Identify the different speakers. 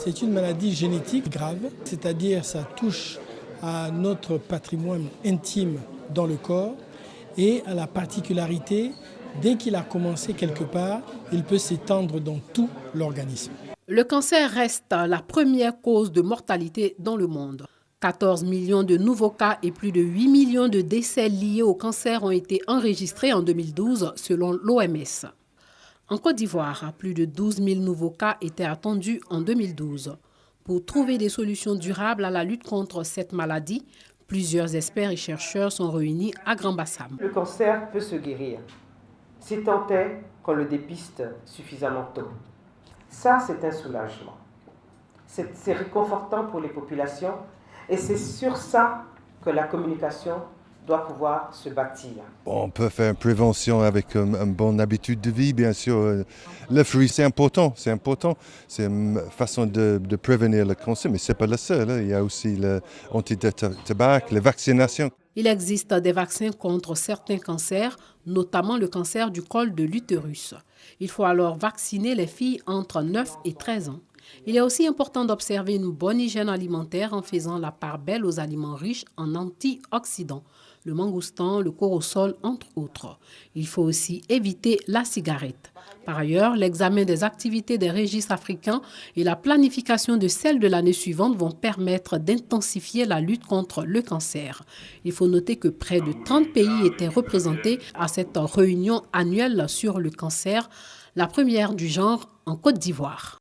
Speaker 1: C'est une maladie génétique grave, c'est-à-dire ça touche à notre patrimoine intime dans le corps et à la particularité, dès qu'il a commencé quelque part, il peut s'étendre dans tout l'organisme.
Speaker 2: Le cancer reste la première cause de mortalité dans le monde. 14 millions de nouveaux cas et plus de 8 millions de décès liés au cancer ont été enregistrés en 2012 selon l'OMS. En Côte d'Ivoire, plus de 12 000 nouveaux cas étaient attendus en 2012. Pour trouver des solutions durables à la lutte contre cette maladie, plusieurs experts et chercheurs sont réunis à Grand-Bassam.
Speaker 3: Le cancer peut se guérir, si tant est qu'on le dépiste suffisamment tôt. Ça, c'est un soulagement. C'est réconfortant pour les populations et c'est sur ça que la communication doit pouvoir se bâtir.
Speaker 4: On peut faire une prévention avec une bonne habitude de vie, bien sûr. Le fruit, c'est important. C'est une façon de prévenir le cancer, mais ce n'est pas la seule. Il y a aussi l'anti-tabac, les vaccinations.
Speaker 2: Il existe des vaccins contre certains cancers, notamment le cancer du col de l'utérus. Il faut alors vacciner les filles entre 9 et 13 ans. Il est aussi important d'observer une bonne hygiène alimentaire en faisant la part belle aux aliments riches en antioxydants, le mangoustan, le corosol, entre autres. Il faut aussi éviter la cigarette. Par ailleurs, l'examen des activités des registres africains et la planification de celles de l'année suivante vont permettre d'intensifier la lutte contre le cancer. Il faut noter que près de 30 pays étaient représentés à cette réunion annuelle sur le cancer, la première du genre en Côte d'Ivoire.